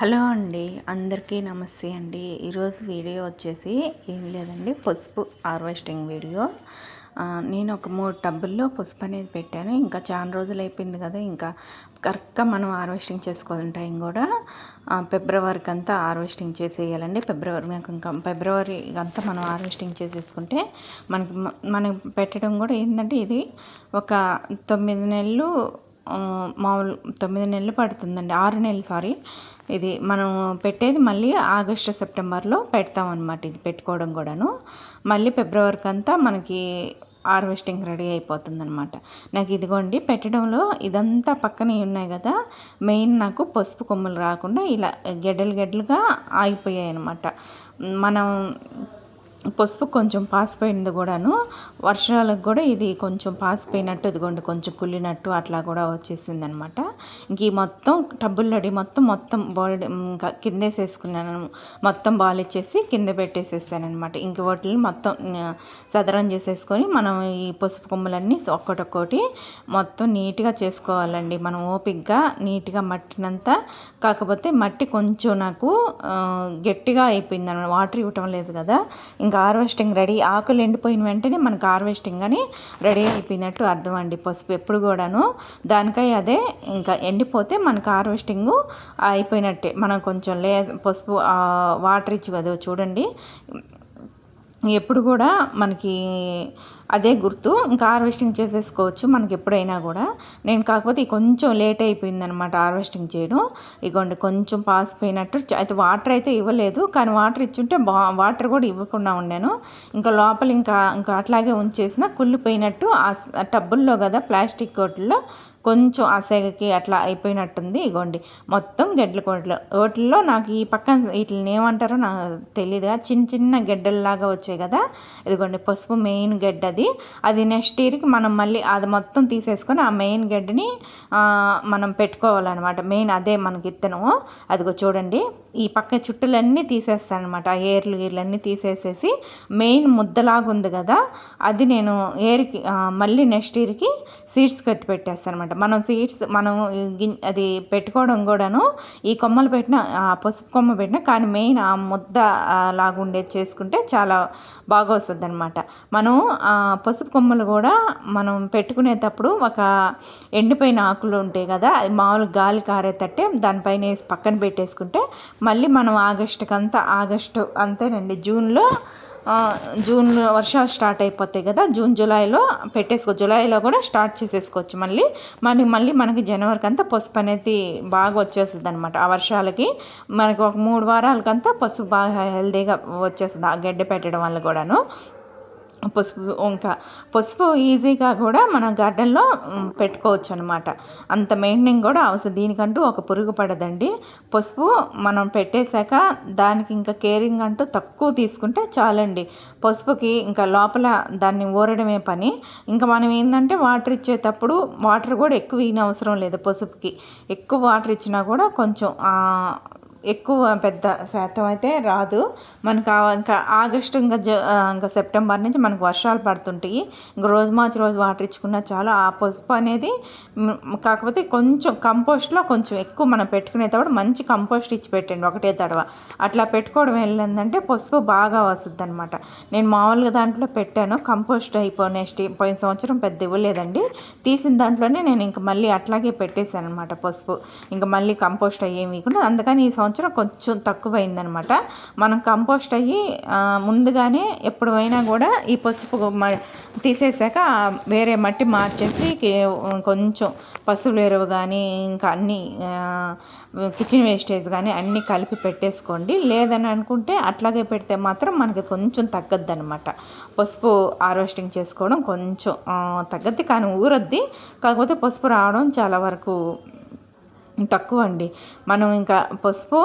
Hello అండి, అందరికీ నమస్తే అండి. ఈరోజు వీడియో వచ్చేసి ఏం లేదండి, పసుపు హార్వెస్టింగ్ వీడియో. నేను ఒక 3 టబ్బుల్లో పసుపు అనేది పెట్టాను. ఇంకా చాలా రోజులు అయిపోయింది కదా, ఇంకా కరెక్ట్గా మనం హార్వెస్టింగ్ చేసుకోవాలని టైం కూడా ఫిబ్రవరికి అంతా హార్వెస్టింగ్ చేసేయాలండి. ఫిబ్రవరి అంతా మనం హార్వెస్టింగ్ చేసేసుకుంటే మనకి పెట్టడం కూడా ఏంటంటే ఇది ఒక 9 నెలలు, మామూలు 9 నెలలు పడుతుందండి, 6 నెలలు సారీ. ఇది మనం పెట్టేది మళ్ళీ ఆగస్టు సెప్టెంబర్లో పెడతాం అన్నమాట. ఇది పెట్టుకోవడం కూడాను మళ్ళీ ఫిబ్రవరికి అంతా మనకి హార్వెస్టింగ్ రెడీ అయిపోతుందన్నమాట. నాకు ఇదిగోండి పెట్టడంలో ఇదంతా పక్కనే ఉన్నాయి కదా, మెయిన్ నాకు పసుపు కొమ్మలు రాకుండా ఇలా గెడ్డలుగా ఆగిపోయాయి అన్నమాట. మనం పసుపు కొంచెం పాసిపోయింది కూడాను, వర్షాలకు కూడా ఇది కొంచెం పాసిపోయినట్టు, ఇదిగోండి కొంచెం కుళ్ళినట్టు అట్లా కూడా వచ్చేసింది అనమాట. ఇంక ఈ మొత్తం టబ్బుల్లోడి మొత్తం బాల్ ఇంకా కిందేసేసుకున్నాను, మొత్తం బాల్ ఇచ్చేసి కింద పెట్టేసేసాను అనమాట. ఇంక వాటిని మొత్తం సదరం చేసేసుకొని మనం ఈ పసుపు కొమ్మలన్నీ ఒక్కొక్కటి మొత్తం నీట్గా చేసుకోవాలండి. మనం ఓపిక్గా నీట్గా మట్టినంతా, కాకపోతే మట్టి కొంచెం నాకు గట్టిగా అయిపోయింది అనమాట, వాటర్ ఇవ్వటం లేదు కదా. ఇంకా హార్వెస్టింగ్ రెడీ, ఆకులు ఎండిపోయిన వెంటనే మనకు హార్వెస్టింగ్ అని రెడీ అయిపోయినట్టు అర్థం అండి. పసుపు ఎప్పుడు కూడాను దానికై అదే, ఇంకా ఎండిపోతే మనకు హార్వెస్టింగ్ అయిపోయినట్టే. మనం కొంచెం పసుపు వాటర్ ఇచ్చి కదా చూడండి, ఎప్పుడు కూడా మనకి అదే గుర్తు. ఇంకా హార్వెస్టింగ్ చేసేసుకోవచ్చు మనకి ఎప్పుడైనా కూడా. నేను కాకపోతే కొంచెం లేట్ అయిపోయిందనమాట హార్వెస్టింగ్ చేయడం. ఇగోండి కొంచెం పాసిపోయినట్టు అయితే వాటర్ అయితే ఇవ్వలేదు, కానీ వాటర్ ఇచ్చుంటే వాటర్ కూడా ఇవ్వకుండా ఉన్నాను. ఇంకా లోపల ఇంకా అట్లాగే ఉంచేసిన కుళ్ళిపోయినట్టు ఆ టబ్బుల్లో కదా, ప్లాస్టిక్ కోట్లో కొంచెం ఆ సెగకి అట్లా అయిపోయినట్టుంది. ఇగోండి మొత్తం గెడ్డల వాటిల్లో నాకు ఈ పక్కన వీటిని ఏమంటారో నాకు తెలియదుగా, చిన్న గెడ్డల్లాగా వచ్చాయి కదా. ఇదిగోండి పసుపు మెయిన్ గెడ్డ అది నెక్స్ట్ ఇయర్కి మనం మళ్ళీ అది మొత్తం తీసేసుకొని ఆ మెయిన్ గడ్డిని మనం పెట్టుకోవాలన్నమాట. మెయిన్ అదే మనకి ఇత్తనము. అదిగో చూడండి, ఈ పక్క చుట్టూలన్నీ తీసేస్తాను అనమాట. ఆ గీర్లన్నీ తీసేసేసి మెయిన్ ముద్దలాగా ఉంది కదా, అది నేను ఏర్కి మళ్ళీ నెక్స్ట్ ఇయర్కి సీడ్స్కి ఎత్తి పెట్టేస్తాను అనమాట. మనం అది పెట్టుకోవడం కూడాను ఈ కొమ్మలు పెట్టిన పసుపు కొమ్మ పెట్టిన, కానీ మెయిన్ ఆ ముద్ద లాగుండేది చేసుకుంటే చాలా బాగా వస్తుంది అనమాట. మనం పసుపు కొమ్మలు కూడా మనం పెట్టుకునేటప్పుడు ఒక ఎండిపోయిన ఆకులు ఉంటాయి కదా, అది మామూలు గాలి కారేటట్టే దానిపైన వేసి పక్కన పెట్టేసుకుంటే మళ్ళీ మనం ఆగస్టు అంతేనండి, జూన్లో వర్షాలు స్టార్ట్ అయిపోతాయి కదా, జూలైలో జూలైలో కూడా స్టార్ట్ చేసేసుకోవచ్చు. మళ్ళీ మనకి జనవరికి అంతా పసుపు అనేది బాగా వచ్చేస్తుంది అనమాట. ఆ వర్షాలకి మనకి ఒక 3 వారాలకంతా పసుపు బాగా హెల్తీగా వచ్చేస్తుంది ఆ గడ్డ పెట్టడం వల్ల కూడాను. పసుపు ఈజీగా కూడా మన గార్డెన్లో పెట్టుకోవచ్చు అనమాట. అంత మెయింటైన్ కూడా అవసరం, దీనికంటూ ఒక పురుగు పడదండి. పసుపు మనం పెట్టేశాక దానికి ఇంకా కేరింగ్ అంటూ తక్కువ తీసుకుంటే చాలండి. పసుపుకి ఇంకా లోపల దాన్ని ఊరడమే పని. ఇంకా మనం ఏంటంటే వాటర్ ఇచ్చేటప్పుడు వాటర్ కూడా ఎక్కువ అవసరం లేదు. పసుపుకి ఎక్కువ వాటర్ ఇచ్చినా కూడా కొంచెం ఎక్కువ పెద్ద శాతం అయితే రాదు మనకు. ఇంకా ఆగస్టు ఇంకా సెప్టెంబర్ నుంచి మనకు వర్షాలు పడుతుంటాయి. ఇంకా రోజు వాటర్ ఇచ్చుకున్నా చాలు. ఆ పసుపు అనేది కాకపోతే కొంచెం కంపోస్ట్లో కొంచెం ఎక్కువ మనం పెట్టుకునేటప్పుడు మంచి కంపోస్ట్ ఇచ్చి పెట్టండి ఒకటే తడవ. అట్లా పెట్టుకోవడం వెళ్ళిందంటే పసుపు బాగా వస్తుంది అనమాట. నేను మామూలుగా దాంట్లో పెట్టాను, కంపోస్ట్ పోయిన సంవత్సరం పెద్ద ఇవ్వలేదండి, తీసిన దాంట్లోనే నేను ఇంకా మళ్ళీ అట్లాగే పెట్టేశాను అనమాట పసుపు. ఇంకా మళ్ళీ కంపోస్ట్ అయ్యేమి కూడా, అందుకని ఈ సంవత్సరం కొంచెం తక్కువైందనమాట. మనం కంపోస్ట్ అయ్యి ముందుగానే ఎప్పుడైనా కూడా ఈ పసుపు తీసేసాక వేరే మట్టి మార్చేసి కొంచెం పసుపు ఎరువు కానీ ఇంకా అన్నీ కిచెన్ వేస్టేజ్ కానీ అన్నీ కలిపి పెట్టేసుకోండి. లేదని అనుకుంటే అట్లాగే పెడితే మాత్రం మనకి కొంచెం తగ్గద్ది అనమాట. పసుపు హార్వెస్టింగ్ చేసుకోవడం కొంచెం తగ్గద్ది, కానీ ఊరద్ది. కాకపోతే పసుపు రావడం చాలా వరకు తక్కువ అండి. మనం ఇంకా పసుపు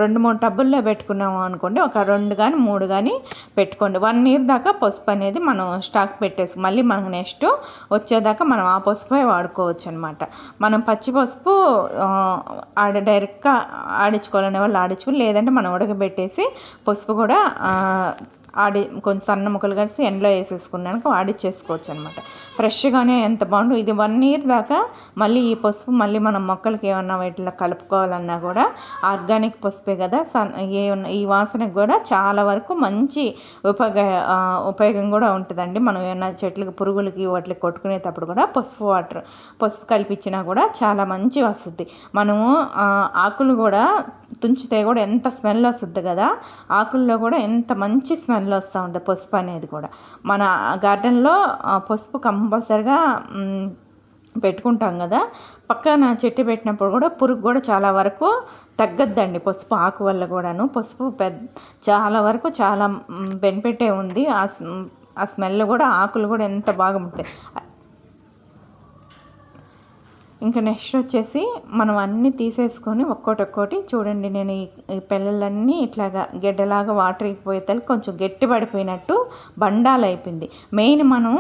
2-3 టబ్బుల్లో పెట్టుకున్నాము అనుకోండి, ఒక 2 కానీ 3 కానీ పెట్టుకోండి. 1 ఇయర్ దాకా పసుపు అనేది మనం స్టాక్ పెట్టేసి మళ్ళీ మనకు నెక్స్ట్ వచ్చేదాకా మనం ఆ పసుపే వాడుకోవచ్చు అనమాట. మనం పచ్చి పసుపు డైరెక్ట్గా ఆడించుకోవాలనే వాళ్ళు ఆడించుకుని, లేదంటే మనం ఉడకబెట్టేసి పసుపు కూడా కొంచెం సన్న ముక్కలు కలిసి ఎండలో వేసేసుకున్నాక ఆడిచ్చేసుకోవచ్చు అనమాట. ఫ్రెష్గానే ఎంత బాగుండు. ఇది 1 ఇయర్ దాకా మళ్ళీ ఈ పసుపు మళ్ళీ మనం మొక్కలకి ఏమన్నా వీటిలో కలుపుకోవాలన్నా కూడా ఆర్గానిక్ పసుపే కదా, ఈ వాసనకు కూడా చాలా వరకు మంచి ఉపయోగం కూడా ఉంటుందండి. మనం ఏమన్నా చెట్లకి పురుగులకి వాటికి కొట్టుకునేటప్పుడు కూడా పసుపు కలిపించినా కూడా చాలా మంచి వస్తుంది. మనము ఆకులు కూడా తుంచితే కూడా ఎంత స్మెల్ వస్తుంది కదా, ఆకుల్లో కూడా ఎంత మంచి స్మెల్ వస్తూ ఉంటుంది పసుపు అనేది కూడా. మన గార్డెన్లో పసుపు కంపల్సరిగా పెట్టుకుంటాం కదా, పక్కన చెట్టు పెట్టినప్పుడు కూడా పురుగు కూడా చాలా వరకు తగ్గద్దండి పసుపు ఆకు వల్ల కూడాను. పసుపు చాలా వరకు చాలా బెనిఫిటే ఉంది. ఆ స్మెల్ కూడా ఆకులు కూడా ఎంత బాగా ఉంటాయి. ఇంకా నెక్స్ట్ వచ్చేసి మనం అన్నీ తీసేసుకొని ఒక్కోటి చూడండి, నేను ఈ పిల్లలన్నీ ఇట్లాగా గెడ్డలాగా వాటర్ పోయేతలు కొంచెం గట్టి పడిపోయినట్టు బండాలు అయిపోయింది. మెయిన్ మనం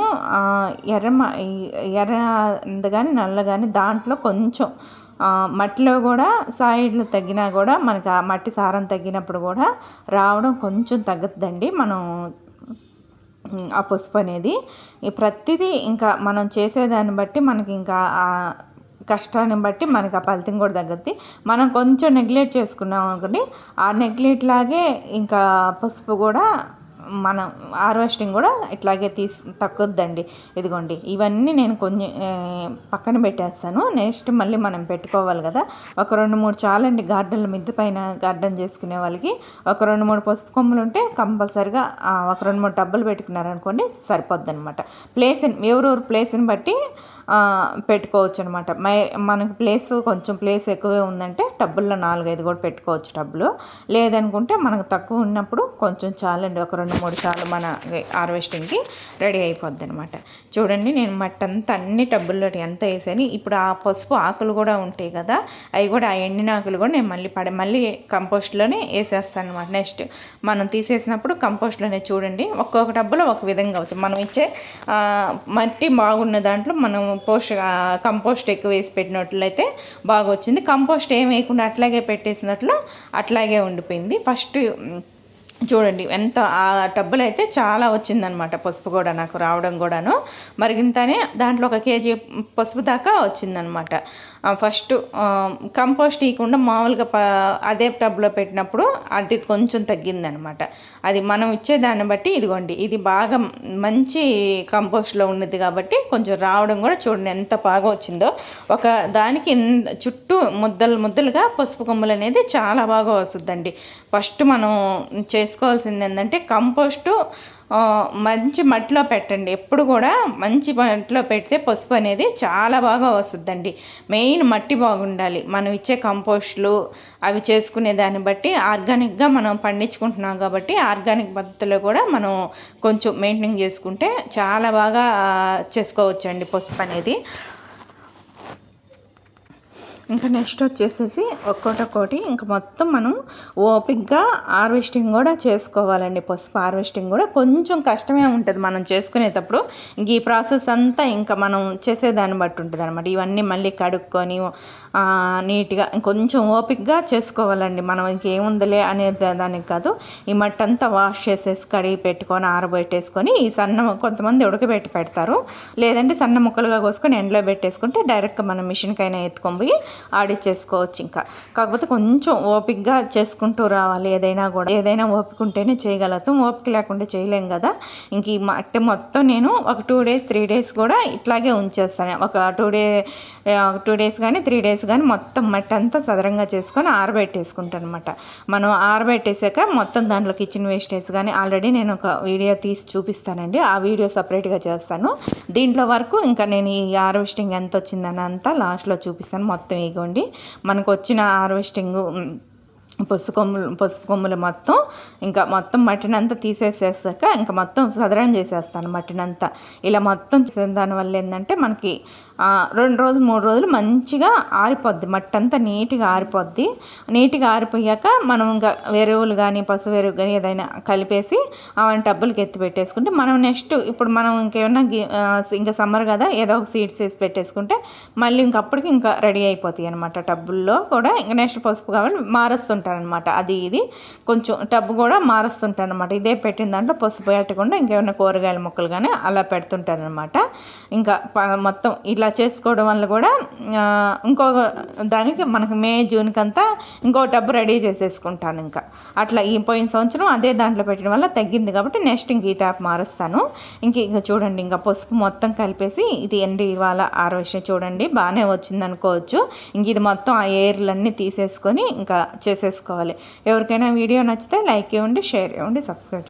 ఎర్ర కానీ నల్ల కానీ దాంట్లో కొంచెం మట్టిలో కూడా సాయిడ్లు తగ్గినా కూడా మనకి ఆ మట్టి సారం తగ్గినప్పుడు కూడా రావడం కొంచెం తగ్గుతుందండి మనం ఆ పసుపు అనేది. ఈ ప్రతిదీ ఇంకా మనం చేసేదాన్ని బట్టి మనకి ఇంకా కష్టాన్ని బట్టి మనకి ఆ ఫలితం కూడా తగ్గుద్ది. మనం కొంచెం నెగ్లెక్ట్ చేసుకున్నాం అనుకోండి, ఆ నెగ్లెక్ట్ లాగే ఇంకా పసుపు కూడా మనం హార్వెస్టింగ్ కూడా ఇట్లాగే తక్కువద్దండి. ఇదిగోండి, ఇవన్నీ నేను కొంచెం పక్కన పెట్టేస్తాను. నెక్స్ట్ మళ్ళీ మనం పెట్టుకోవాలి కదా, ఒక 2-3 చాలండి. గార్డెన్ల మిద్దె పైన గార్డెన్ చేసుకునే వాళ్ళకి ఒక 2-3 పసుపు కొమ్మలు ఉంటే కంపల్సరిగా ఒక 2-3 టబ్బులు పెట్టుకున్నారనుకోండి సరిపోద్ది అనమాట. ఎవరెవరు ప్లేస్ని బట్టి పెట్టుకోవచ్చు అనమాట. మనకి కొంచెం ప్లేస్ ఎక్కువే ఉందంటే టబ్బుల్లో 4-5 కూడా పెట్టుకోవచ్చు టబ్బులు. లేదనుకుంటే మనకు తక్కువ ఉన్నప్పుడు కొంచెం చాలండి, ఒక 2-3 చాలు మన హార్వెస్టింగ్కి రెడీ అయిపోద్ది అనమాట. చూడండి, నేను మట్టి అంతా అన్ని టబ్బుల్లో ఎంత వేసాను. ఇప్పుడు ఆ పసుపు ఆకులు కూడా ఉంటాయి కదా, అవి కూడా ఆ ఎండిన ఆకులు కూడా నేను మళ్ళీ కంపోస్ట్లోనే వేసేస్తాను అనమాట. నెక్స్ట్ మనం తీసేసినప్పుడు కంపోస్ట్లోనే చూడండి, ఒక్కొక్క టబ్బులో ఒక విధంగా వచ్చు. మనం ఇచ్చే మట్టి బాగున్న దాంట్లో మనం కంపోస్ట్ ఎక్కువ వేసి పెట్టినట్లయితే బాగా వచ్చింది. కంపోస్ట్ ఏం వేయకుండా అట్లాగే పెట్టేసినట్లు అట్లాగే ఉండిపోయింది. ఫస్ట్ చూడండి ఎంత ఆ టబ్బులు అయితే చాలా వచ్చిందనమాట పసుపు కూడా నాకు రావడం కూడాను. మరిగింతనే దాంట్లో 1 కేజీ పసుపు దాకా వచ్చిందనమాట. ఫస్ట్ కంపోస్ట్ ఇవ్వకుండా మామూలుగా అదే టబ్లో పెట్టినప్పుడు అది కొంచెం తగ్గిందనమాట. అది మనం ఇచ్చేదాన్ని బట్టి ఇదిగోండి, ఇది బాగా మంచి కంపోస్ట్లో ఉన్నది కాబట్టి కొంచెం రావడం కూడా చూడండి ఎంత బాగా వచ్చిందో. ఒక దానికి చుట్టూ ముద్దలుగా పసుపు కొమ్ములు అనేది చాలా బాగా వస్తుందండి. ఫస్ట్ మనం చేసుకోవాల్సింది ఏంటంటే కంపోస్టు మంచి మట్టిలో పెట్టండి. ఎప్పుడు కూడా మంచి మట్టిలో పెడితే పసుపు అనేది చాలా బాగా వస్తుందండి. మెయిన్ మట్టి బాగుండాలి. మనం ఇచ్చే కంపోస్టులు అవి చేసుకునే దాన్ని బట్టి ఆర్గానిక్గా మనం పండించుకుంటున్నాం కాబట్టి ఆర్గానిక్ పద్ధతిలో కూడా మనం కొంచెం మెయింటైన్ చేసుకుంటే చాలా బాగా చేసుకోవచ్చండి పసుపు అనేది. ఇంకా నెక్స్ట్ వచ్చేసేసి ఒక్కొక్కటి ఇంకా మొత్తం మనం ఓపిక్గా హార్వెస్టింగ్ కూడా చేసుకోవాలండి. పసుపు హార్వెస్టింగ్ కూడా కొంచెం కష్టమే ఉంటుంది మనం చేసుకునేటప్పుడు. ఇంక ఈ ప్రాసెస్ అంతా ఇంకా మనం చేసేదాన్ని బట్టి ఉంటుంది అనమాట. ఇవన్నీ మళ్ళీ కడుక్కొని నీట్గా కొంచెం ఓపిక్గా చేసుకోవాలండి. మనం ఇంకేముందిలే అనే దానికి కాదు, ఈ మట్టి అంతా వాష్ చేసేసి కడిగి పెట్టుకొని ఆరబెట్టేసుకొని ఈ కొంతమంది ఉడకబెట్టి పెడతారు, లేదంటే సన్న ముక్కలుగా కోసుకొని ఎండలో పెట్టేసుకుంటే డైరెక్ట్గా మనం మిషన్కైనా ఎత్తుకొని పోయి ఆడిచ్చేసుకోవచ్చు. ఇంకా కాకపోతే కొంచెం ఓపికగా చేసుకుంటూ రావాలి. ఏదైనా ఓపిక ఉంటేనే చేయగలుగుతాం, ఓపిక లేకుండా చేయలేం కదా. ఇంక ఈ మట్టి మొత్తం నేను ఒక 2 days 3 days కూడా ఇట్లాగే ఉంచేస్తాను. ఒక 2 days కానీ 3 days కానీ మొత్తం మట్టి అంతా సదరంగా చేసుకొని ఆరబెట్టేసుకుంటాను అనమాట. మనం ఆరబెట్టేసాక మొత్తం దాంట్లో కిచెన్ వేస్టేజ్ కానీ ఆల్రెడీ నేను ఒక వీడియో తీసి చూపిస్తానండి, ఆ వీడియో సపరేట్గా చేస్తాను. దీంట్లో వరకు ఇంకా నేను ఈ హార్వెస్టింగ్ ఎంత వచ్చిందని అంతా లాస్ట్లో చూపిస్తాను. మొత్తం ఇగోండి మనకు వచ్చిన హార్వెస్టింగ్ పసుపు కొమ్ములు మొత్తం మట్టినంతా తీసేసేసాక ఇంకా మొత్తం సదరం చేసేస్తాను మట్టినంతా. ఇలా మొత్తం చేసిన దానివల్ల ఏంటంటే మనకి 2 రోజులు 3 రోజులు మంచిగా ఆరిపోద్ది, మట్టి అంతా నీట్గా ఆరిపోద్ది. నీట్గా ఆరిపోయాక మనం ఇంకా ఎరువులు కానీ పశువు ఎరువు కానీ ఏదైనా కలిపేసి అవన్నీ టబ్బులకి ఎత్తి పెట్టేసుకుంటే మనం నెక్స్ట్ ఇప్పుడు మనం ఇంకేమన్నా ఇంకా సమ్మర్ కదా ఏదో ఒక సీడ్స్ వేసి పెట్టేసుకుంటే మళ్ళీ ఇంకప్పటికి ఇంకా రెడీ అయిపోతాయి అనమాట. టబ్బుల్లో కూడా ఇంకా నెక్స్ట్ పసుపు కావాలి మారుస్తుంటారనమాట. అది ఇది కొంచెం టబ్బు కూడా మారుస్తుంటాను అనమాట. ఇదే పెట్టిన దాంట్లో పసుపు పెట్టకుండా ఇంకేమైనా కూరగాయల మొక్కలు కానీ అలా పెడుతుంటారనమాట. ఇంకా మొత్తం ఇలా చేసుకోవడం వల్ల కూడా ఇంకో దానికి మనకి మే జూన్కి అంతా ఇంకో టబ్బు రెడీ చేసేసుకుంటాను. ఇంకా అట్లా ఈ పోయిన సంవత్సరం అదే దాంట్లో పెట్టడం వల్ల తగ్గింది కాబట్టి నెక్స్ట్ ఇంక ఈ ట్యాప్ మారుస్తాను. ఇంకా చూడండి ఇంకా పసుపు మొత్తం కలిపేసి ఇది ఎండి ఇవాళ ఆరవేసి చూడండి బాగానే వచ్చింది అనుకోవచ్చు. ఇంక ఇది మొత్తం ఆ ఎయిర్లన్నీ తీసేసుకొని ఇంకా చేసేసుకోవాలి. ఎవరికైనా వీడియో నచ్చితే లైక్ ఇవ్వండి, షేర్ ఇవ్వండి, సబ్స్క్రైబ్.